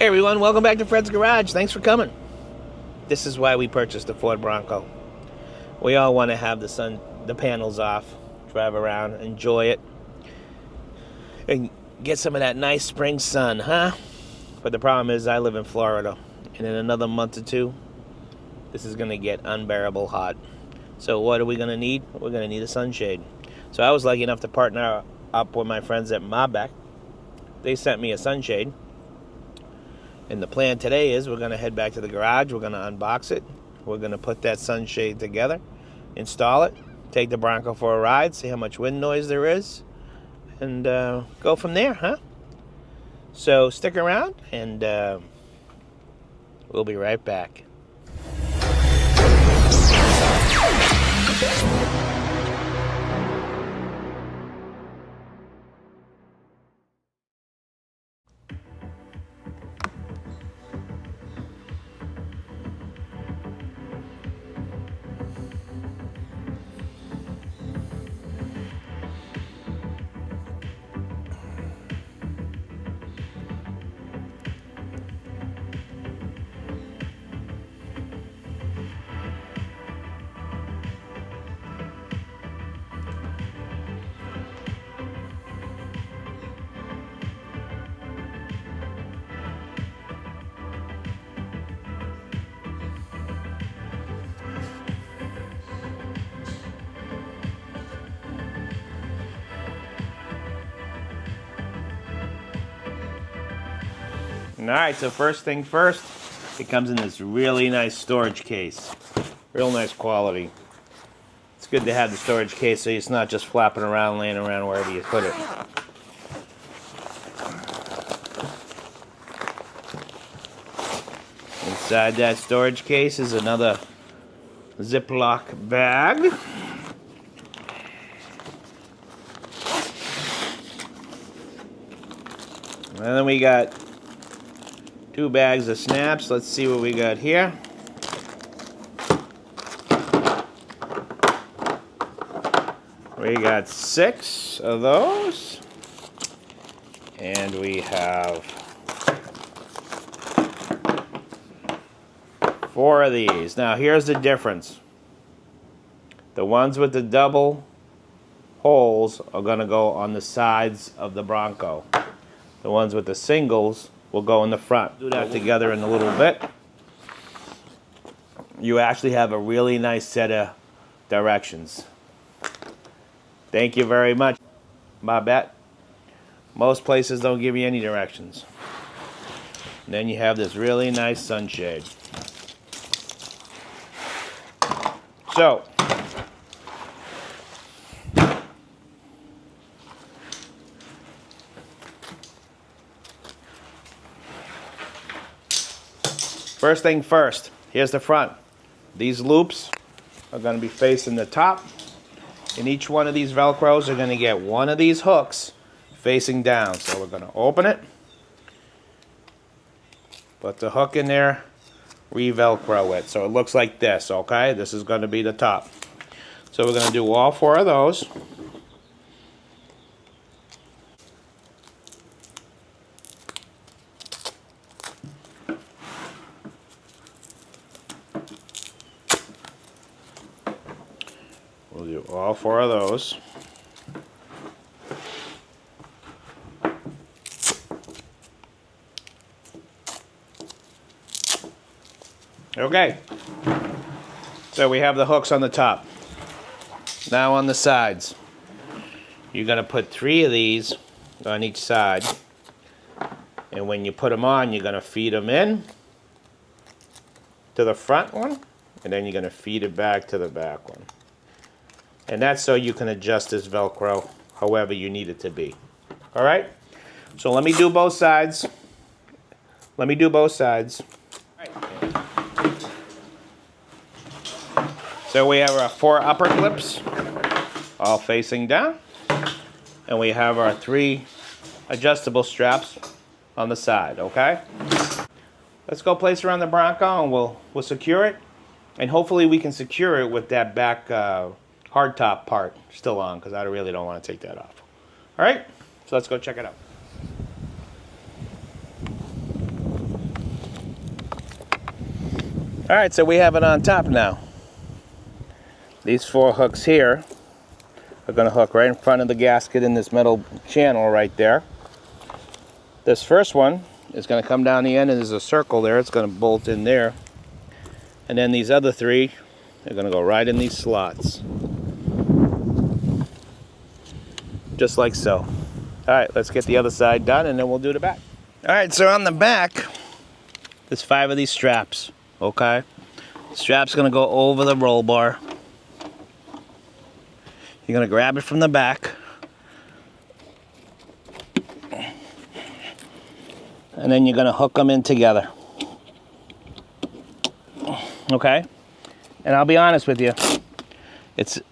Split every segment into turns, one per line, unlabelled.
Hey everyone, welcome back to Fred's Garage. Thanks for coming. This is why we purchased the Ford Bronco. We all want to have the panels off, drive around, enjoy it, and get some of that nice spring sun, huh? But the problem is I live in Florida, and in another month or two, this is going to get unbearable hot. So what are we going to need? We're going to need a sunshade. So I was lucky enough to partner up with my friends at Mabett. They sent me a sunshade. And the plan today is we're going to head back to the garage. We're going to unbox it. We're going to put that sunshade together, install it, take the Bronco for a ride, see how much wind noise there is, and go from there, huh? So stick around, and we'll be right back. Alright, so first thing first, it comes in this really nice storage case. Real nice quality. It's good to have the storage case so it's not just flapping around, laying around wherever you put it. Inside that storage case is another Ziploc bag. And then we got 2 bags of snaps. Let's see what we got here. We got 6 of those. And we have 4 of these. Now here's the difference. The ones with the double holes are going to go on the sides of the Bronco. The ones with the singles will go in the front. Do that together in a little bit. You actually have a really nice set of directions. Thank you very much, Mabett. Most places don't give you any directions. And then you have this really nice sunshade. So, first thing first, here's the front. These loops are going to be facing the top. And each one of these Velcros are going to get one of these hooks facing down. So we're going to open it, put the hook in there, re-Velcro it. So it looks like this, okay? This is going to be the top. So we're going to do all 4 of those. We'll do all 4 of those. Okay. So we have the hooks on the top. Now on the sides. You're going to put 3 of these on each side. And when you put them on, you're going to feed them in to the front one. And then you're going to feed it back to the back one. And that's so you can adjust this Velcro however you need it to be. Alright? So let me do both sides. Let me do both sides. So we have our 4 upper clips all facing down. And we have our 3 adjustable straps on the side, okay? Let's go place around the Bronco and we'll secure it. And hopefully we can secure it with that back hardtop part still on, because I really don't want to take that off. All right, so let's go check it out. Alright, so we have it on top now. These 4 hooks here are going to hook right in front of the gasket in this metal channel right there. This first one is going to come down the end, and there's a circle there. It's going to bolt in there. And then these other 3 are going to go right in these slots. Just like so. Alright, let's get the other side done, and then we'll do the back. Alright, so on the back, there's 5 of these straps. Okay? The strap's going to go over the roll bar. You're going to grab it from the back. And then you're going to hook them in together. Okay? And I'll be honest with you. If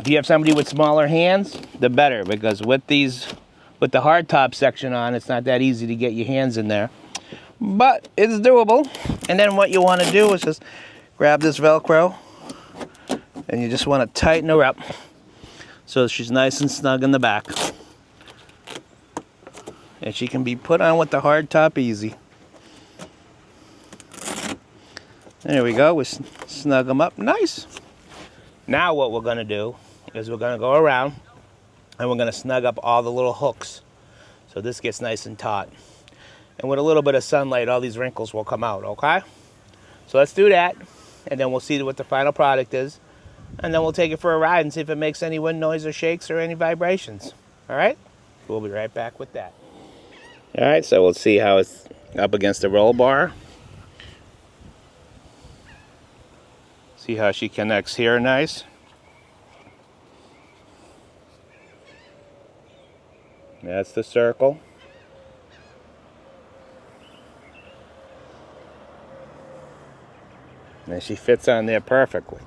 you have somebody with smaller hands, the better. Because with the hard top section on, it's not that easy to get your hands in there. But it's doable. And then what you want to do is just grab this Velcro. And you just want to tighten her up. So she's nice and snug in the back. And she can be put on with the hard top easy. There we go. We snug them up nice. Now what we're going to do is we're going to go around and we're going to snug up all the little hooks. So this gets nice and taut. And with a little bit of sunlight, all these wrinkles will come out, okay? So let's do that. And then we'll see what the final product is. And then we'll take it for a ride and see if it makes any wind noise or shakes or any vibrations. All right? We'll be right back with that. All right, so we'll see how it's up against the roll bar. See how she connects here nice. That's the circle. And she fits on there perfectly.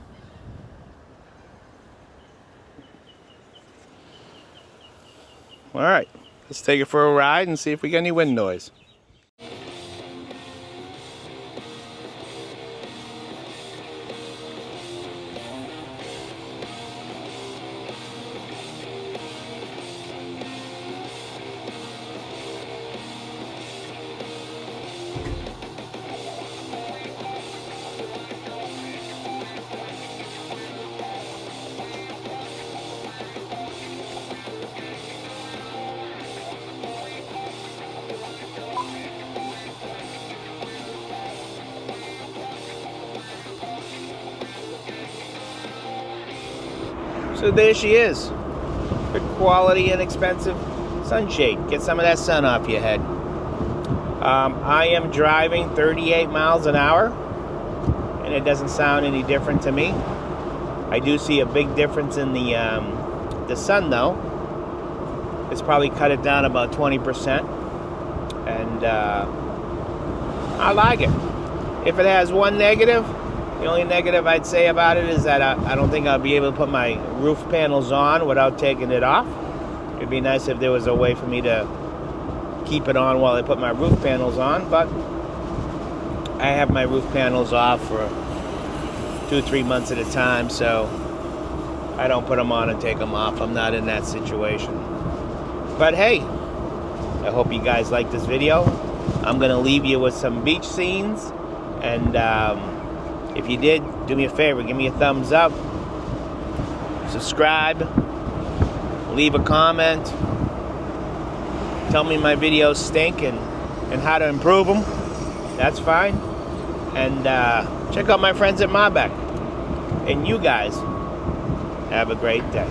All right, let's take it for a ride and see if we get any wind noise. So there she is. Good quality, inexpensive sunshade. Get some of that sun off your head. I am driving 38 miles an hour, and it doesn't sound any different to me. I do see a big difference in the sun, though. It's probably cut it down about 20%, and I like it. If it has one negative, the only negative I'd say about it is that I don't think I'll be able to put my roof panels on without taking it off. It'd be nice if there was a way for me to keep it on while I put my roof panels on, but I have my roof panels off for 2-3 months at a time, so I don't put them on and take them off. I'm not in that situation. But hey, I hope you guys like this video. I'm going to leave you with some beach scenes, and if you did, do me a favor, give me a thumbs up, subscribe, leave a comment, tell me my videos stink and how to improve them. That's fine. And check out my friends at Mabett. And you guys have a great day.